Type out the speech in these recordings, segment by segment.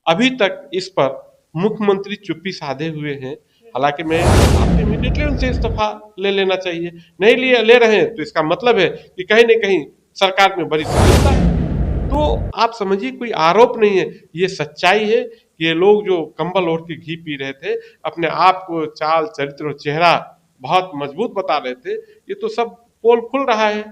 अभी तक इस पर मुख्यमंत्री चुप्पी साधे हुए हैं। हालांकि मैं आपको इमीडिएटली उनसे इस्तीफा ले लेना चाहिए। नहीं लिए ले रहे हैं तो इसका मतलब है कि कहीं न कहीं सरकार में बड़ी संलिप्तता है। तो आप समझिए कोई आरोप नहीं है, ये सच्चाई है कि ये लोग जो कंबल ओढ़ के घी पी रहे थे, अपने आप को चाल, चरित्र और चेहरा बहुत मजबूत बता रहे थे, ये तो सब पोल खुल रहा है।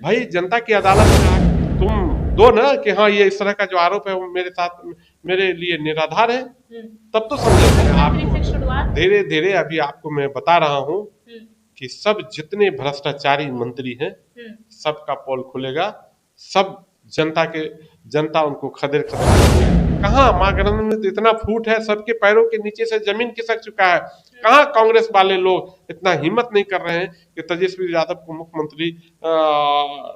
भाई जनता की अदालत में आके तुम दो ना कि हाँ ये इस तरह का जो आरोप है वो मेरे साथ मेरे लिए निराधार है, तब तो समझे थे आपको। धीरे धीरे अभी आपको मैं बता रहा हूँ कि सब जितने भ्रष्टाचारी मंत्री हैं सबका पोल खुलेगा। सब जनता उनको खदेड़ खदेड़ कहाँ माँ गठबंधन में तो इतना फूट है, सबके पैरों के नीचे से जमीन खिसक चुका है। कहाँ कांग्रेस वाले लोग इतना हिम्मत नहीं कर रहे हैं कि तेजस्वी यादव को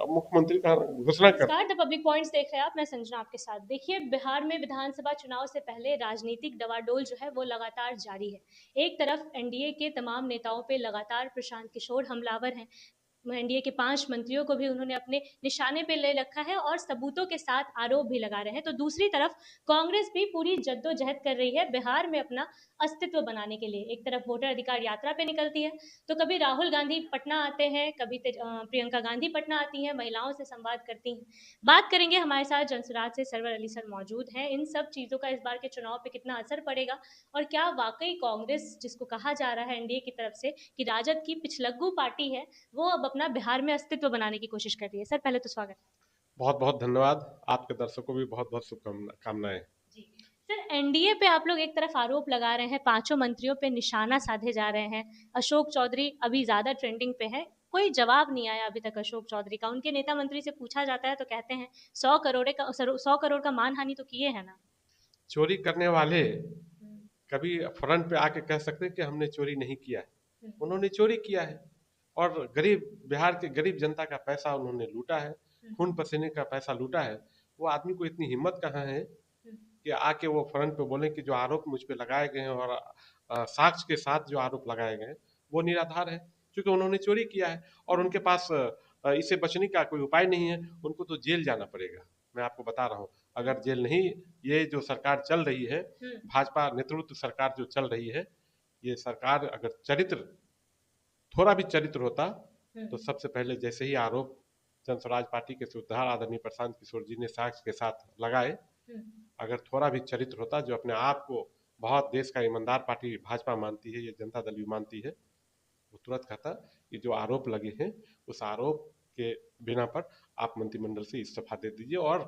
मुख्यमंत्री का घोषणा कर। द पब्लिक पॉइंट्स देख रहे हैं आप, मैं संजना आपके साथ। देखिए, बिहार में विधानसभा चुनाव से पहले राजनीतिक डवाडोल जो है वो लगातार जारी है। एक तरफ एनडीए के तमाम नेताओं पे लगातार प्रशांत किशोर हमलावर हैं। एनडीए के 5 मंत्रियों को भी उन्होंने अपने निशाने पे ले रखा है और सबूतों के साथ आरोप भी लगा रहे हैं। तो दूसरी तरफ कांग्रेस भी पूरी जद्दोजहद कर रही है बिहार में अपना अस्तित्व बनाने के लिए। एक तरफ वोटर अधिकार यात्रा पे निकलती है, तो कभी राहुल गांधी पटना आते हैं, कभी प्रियंका गांधी पटना आती हैं, महिलाओं से संवाद करती हैं। बात करेंगे, हमारे साथ जनसुराज से सरवर अली सर मौजूद हैं। इन सब चीज़ों का इस बार के चुनाव पे कितना असर पड़ेगा और क्या वाकई कांग्रेस, जिसको कहा जा रहा है एनडीए की तरफ से कि राजद की पिछलग्गू पार्टी है, वो अब अपना बिहार में अस्तित्व बनाने की कोशिश कर रही है। सर पहले तो स्वागत। बहुत बहुत धन्यवाद। आपके दर्शकों को भी बहुत बहुत शुभकामनाएं। जी सर, एनडीए पे आप लोग एक तरफ आरोप लगा रहे हैं, 5 मंत्रियों पे निशाना साधे जा रहे हैं। अशोक चौधरी अभी ज्यादा ट्रेंडिंग पे है, कोई जवाब नहीं आया अभी तक अशोक चौधरी का। उनके नेता मंत्री से पूछा जाता है तो कहते हैं 100 करोड़ का मानहानि तो किए हैं ना। चोरी करने वाले कभी फ्रंट पे आके कह सकते हैं कि हमने चोरी नहीं किया है। उन्होंने चोरी किया है और गरीब बिहार के गरीब जनता का पैसा उन्होंने लूटा है, खून पसीने का पैसा लूटा है। वो आदमी को इतनी हिम्मत कहाँ है कि आके वो फ्रंट पे बोले कि जो आरोप मुझ पे लगाए गए हैं और साक्ष्य के साथ जो आरोप लगाए गए हैं वो निराधार है, क्योंकि उन्होंने चोरी किया है और उनके पास इससे बचने का कोई उपाय नहीं है। उनको तो जेल जाना पड़ेगा। मैं आपको बता रहा हूँ, अगर जेल नहीं, ये जो सरकार चल रही है, भाजपा नेतृत्व सरकार जो चल रही है, ये सरकार अगर चरित्र थोड़ा भी चरित्र होता तो सबसे पहले जैसे ही आरोप जनस्वराज पार्टी के सूत्रधार आदरणीय प्रशांत किशोर जी ने साक्ष्य के साथ लगाए, अगर थोड़ा भी चरित्र होता, जो अपने आप को बहुत देश का ईमानदार पार्टी भाजपा मानती है, ये जनता दल भी मानती है, वो तुरंत कहता कि जो आरोप लगे हैं उस आरोप के बिना पर आप मंत्रिमंडल से इस्तीफा दे दीजिए। और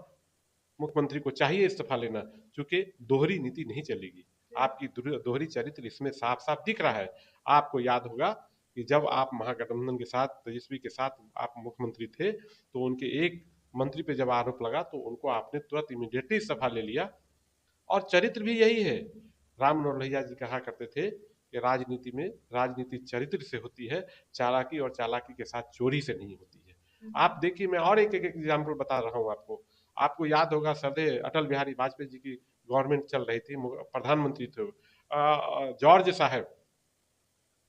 मुख्यमंत्री को चाहिए इस्तीफा लेना, क्योंकि दोहरी नीति नहीं चलेगी। आपकी दोहरी चरित्र इसमें साफ साफ दिख रहा है। आपको याद होगा कि जब आप महागठबंधन के साथ, तेजस्वी के साथ आप मुख्यमंत्री थे, तो उनके एक मंत्री पे जब आरोप लगा तो उनको आपने तुरंत इमीडिएटली इस्तीफा ले लिया। और चरित्र भी यही है। राम लोहिया जी कहा करते थे कि राजनीति में राजनीति चरित्र से होती है, चालाकी और चालाकी के साथ चोरी से नहीं होती है। आप देखिए, मैं और एक एग्जाम्पल बता रहा हूँ आपको। आपको याद होगा सरदे अटल बिहारी वाजपेयी जी की गवर्नमेंट चल रही थी, प्रधानमंत्री थे जॉर्ज साहब,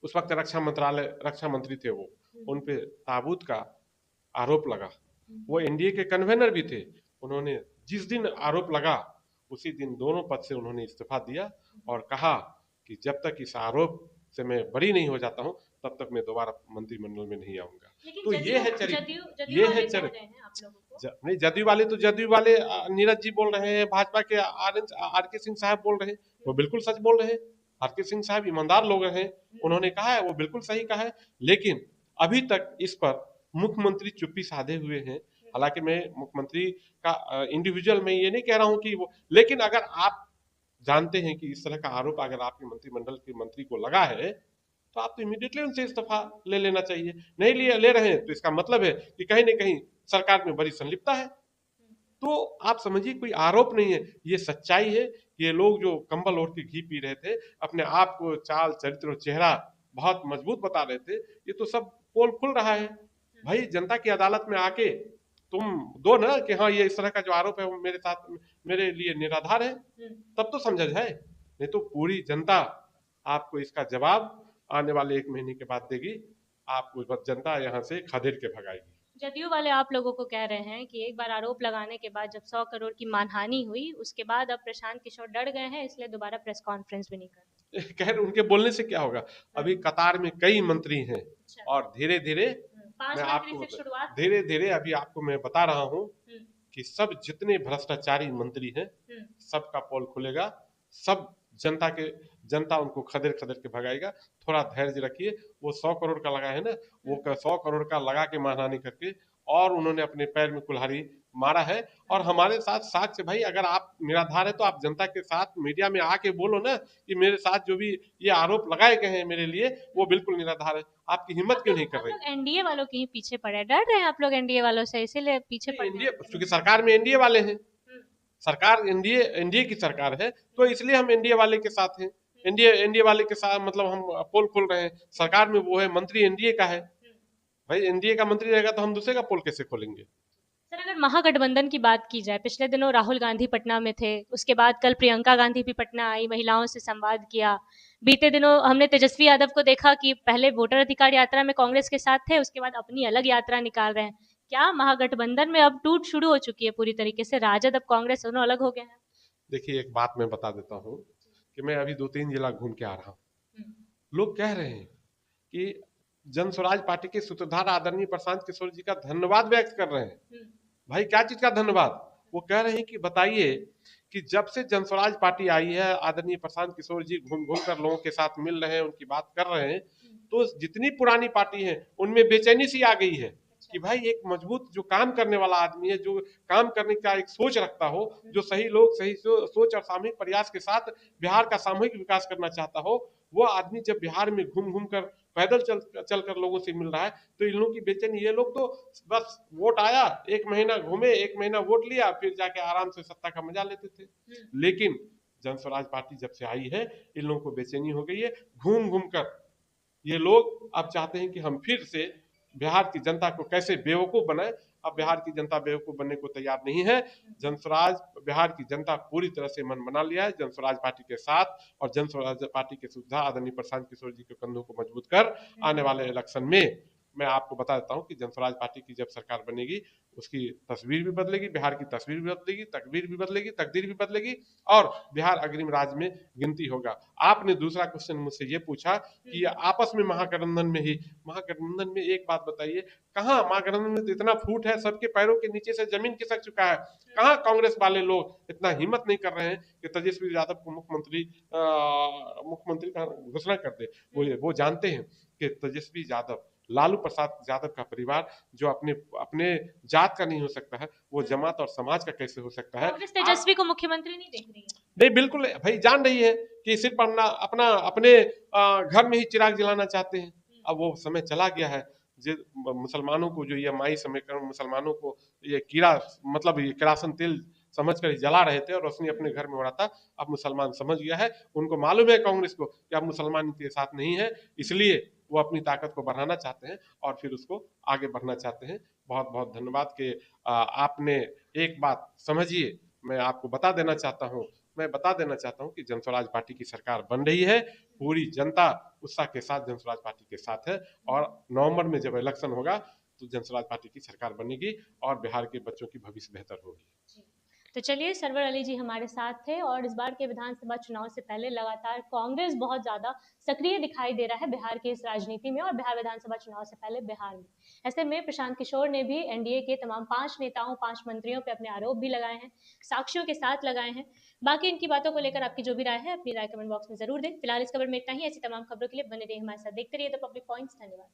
उस वक्त रक्षा मंत्री थे वो। उन पे ताबूत का आरोप लगा। वो एनडीए के कन्वेनर भी थे। उन्होंने जिस दिन आरोप लगा उसी दिन दोनों पद से उन्होंने इस्तीफा दिया और कहा कि जब तक इस आरोप से मैं बरी नहीं हो जाता हूं तब तक मैं दोबारा मंत्रिमंडल में नहीं आऊंगा। तो ये है चरित्र, ये है चरित्र। नहीं, जदयू वाले तो जदयू वाले नीरज जी बोल रहे हैं, भाजपा के आर के सिंह साहब बोल रहे हैं, वो बिल्कुल सच बोल रहे हैं। आर के सिंह साहब ईमानदार लोग हैं, उन्होंने कहा है, वो बिल्कुल सही कहा है। लेकिन अभी तक इस पर मुख्यमंत्री चुप्पी साधे हुए हैं। हालांकि मैं मुख्यमंत्री का इंडिविजुअल मैं ये नहीं कह रहा हूं कि वो, लेकिन अगर आप जानते हैं कि इस तरह का आरोप अगर आपके मंत्रिमंडल के मंत्री को लगा है तो आप तो इमीडिएटली उनसे इस्तीफा ले लेना चाहिए। नहीं लिए ले रहे हैं तो इसका मतलब है कि कहीं ना कहीं सरकार में बड़ी संलिप्तता है। तो आप समझिए कोई आरोप नहीं है, ये सच्चाई है कि ये लोग जो कंबल ओढ़ के घी पी रहे थे, अपने आप को चाल, चरित्र और चेहरा बहुत मजबूत बता रहे थे, ये तो सब पोल खुल रहा है। भाई जनता की अदालत में आके तुम दो ना कि हाँ ये इस तरह का जो आरोप है वो मेरे साथ मेरे लिए निराधार है, तब तो समझा जाए। नहीं तो पूरी जनता आपको इसका जवाब आने वाले 1 महीने के बाद देगी। आपको जनता यहाँ से खदेड़ के भगाएगी। जदयू वाले आप लोगों को कह रहे हैं कि एक बार आरोप लगाने के बाद जब 100 करोड़ की मानहानि हुई, उसके बाद अब प्रशांत किशोर डर गए हैं, इसलिए दोबारा प्रेस कॉन्फ्रेंस भी नहीं कर रहे। खैर उनके बोलने से क्या होगा, अभी कतार में कई मंत्री हैं अच्छा। और धीरे धीरे 5 मैं मंत्री आपको से शुरुआत। धीरे धीरे अभी आपको मैं बता रहा हूँ हम्म, कि सब जितने भ्रष्टाचारी मंत्री हैं हम्म, सबका पोल खुलेगा, सब जनता उनको खदेड़ खदेड़ के भगाएगा। थोड़ा धैर्य रखिए। वो 100 करोड़ का लगा है ना, वो 100 करोड़ का लगा के मानहानि करके और उन्होंने अपने पैर में कुल्हाड़ी मारा है। और हमारे साथ साक्ष्य भाई, अगर आप निराधार है तो आप जनता के साथ मीडिया में आके बोलो ना कि मेरे साथ जो भी ये आरोप लगाए गए हैं मेरे लिए वो बिल्कुल निराधार है। आपकी हिम्मत क्यों नहीं कर रही? एनडीए वालों के ही पीछे पड़े, डर रहे हैं आप लोग एनडीए वालों से, इसीलिए पीछे पड़ एनडीए, गए। क्योंकि सरकार में एनडीए वाले हैं, सरकार एनडीए एनडीए की सरकार है तो इसलिए हम एनडीए वाले के साथ हैं। एनडीए एनडीए वाले के साथ मतलब हम पोल खोल रहे हैं। सरकार में वो है, मंत्री एनडीए का है। भाई एनडीए का मंत्री रहेगा तो हम दूसरे का पोल कैसे खोलेंगे? सर, अगर महागठबंधन की बात की जाए, पिछले दिनों राहुल गांधी पटना में थे, उसके बाद कल प्रियंका गांधी भी पटना आई, महिलाओं से संवाद किया। बीते दिनों हमने तेजस्वी यादव को देखा कि पहले वोटर अधिकार यात्रा में कांग्रेस के साथ थे, उसके बाद अपनी अलग यात्रा निकाल रहे हैं। क्या महागठबंधन में अब टूट शुरू हो चुकी है पूरी तरीके से, राजद अब कांग्रेस दोनों अलग हो गए हैं? देखिए एक बात मैं बता देता हूँ कि मैं अभी 2-3 जिला घूम के आ रहा हूँ। लोग कह रहे हैं कि जन स्वराज पार्टी के सूत्रधार आदरणीय प्रशांत किशोर जी का धन्यवाद व्यक्त कर रहे हैं। भाई क्या चीज का धन्यवाद? वो कह रहे हैं कि बताइए कि जब से जन स्वराज पार्टी आई है, आदरणीय प्रशांत किशोर जी घूम घूम कर लोगों के साथ मिल रहे हैं, उनकी बात कर रहे हैं, तो जितनी पुरानी पार्टी है उनमें बेचैनी सी आ गई है कि भाई एक मजबूत जो काम करने वाला आदमी है, जो काम करने का एक सोच रखता हो, जो सही लोग सही सोच और सामूहिक प्रयास के साथ बिहार का सामूहिक विकास करना चाहता हो, वो आदमी जब बिहार में घूम घूम कर पैदल चल कर लोगों से मिल रहा है तो इन लोगों की बेचैनी। ये लोग तो बस वोट आया, 1 महीना घूमे, 1 महीना वोट लिया, फिर जाके आराम से सत्ता का मजा लेते थे। लेकिन जन स्वराज पार्टी जब से आई है इन लोगों को बेचैनी हो गई है। घूम घूम कर ये लोग अब चाहते हैं कि हम फिर से बिहार की जनता को कैसे बेवकूफ बनाए। अब बिहार की जनता बेवकूफ बनने को तैयार नहीं है। जनस्वराज बिहार की जनता पूरी तरह से मन बना लिया है जनस्वराज पार्टी के साथ, और जनस्वराज पार्टी के सुविधा आदरणीय प्रशांत किशोर जी के कंधों को मजबूत कर आने वाले इलेक्शन में मैं आपको बता देता हूं कि जनस्वराज पार्टी की जब सरकार बनेगी उसकी तस्वीर भी बदलेगी, बिहार की तस्वीर भी बदलेगी, तकदीर भी बदलेगी, तकदीर भी बदलेगी और बिहार अग्रिम राज्य में गिनती होगा। आपने दूसरा क्वेश्चन मुझसे ये पूछा कि आपस में महागठबंधन में ही, महागठबंधन में एक बात बताइए, कहाँ महागठबंधन में तो इतना फूट है, सबके पैरों के नीचे से जमीन खिसक चुका है। कहाँ कांग्रेस वाले लोग इतना हिम्मत नहीं कर रहे हैं कि तेजस्वी यादव को मुख्यमंत्री का घोषणा कर दे। वो जानते हैं कि तेजस्वी यादव, लालू प्रसाद यादव का परिवार जो अपने अपने जात का नहीं हो सकता है, वो जमात और समाज का कैसे हो सकता है? कांग्रेस तेजस्वी को मुख्यमंत्री नहीं देख रही है। नहीं बिल्कुल भाई जान रही है कि सिर्फ अपना अपना अपने घर में ही चिराग जलाना चाहते हैं। अब वो समय चला गया है। मुसलमानों को जो ये माई समीकरण, मुसलमानों को ये कीड़ा मतलब ये केरासन तेल समझ कर जला रहे थे और रोशनी अपने घर में हो रहा था। अब मुसलमान समझ गया है, उनको मालूम है कांग्रेस को कि अब मुसलमान इनके साथ नहीं है, इसलिए वो अपनी ताकत को बढ़ाना चाहते हैं और फिर उसको आगे बढ़ना चाहते हैं। बहुत बहुत धन्यवाद कि आपने एक बात समझिए। मैं आपको बता देना चाहता हूं कि जनस्वराज पार्टी की सरकार बन रही है। पूरी जनता उत्साह के साथ जनस्वराज पार्टी के साथ है और नवंबर में जब इलेक्शन होगा तो जनस्वराज पार्टी की सरकार बनेगी और बिहार के बच्चों की भविष्य बेहतर होगी। तो चलिए, सरवर अली जी हमारे साथ थे और इस बार के विधानसभा चुनाव से पहले लगातार कांग्रेस बहुत ज़्यादा सक्रिय दिखाई दे रहा है बिहार की इस राजनीति में और बिहार विधानसभा चुनाव से पहले बिहार में। ऐसे में प्रशांत किशोर ने भी एनडीए के तमाम 5 नेताओं, 5 मंत्रियों पर अपने आरोप भी लगाए हैं, साक्ष्यों के साथ लगाए हैं। बाकी इनकी बातों को लेकर आपकी जो भी राय है अपनी राय कमेंट बॉक्स में जरूर दें। फिलहाल इस खबर में इतना ही। ऐसी तमाम खबरों के लिए बने रहिए हमारे साथ, देखते रहिए द पब्लिक पॉइंट्स। धन्यवाद।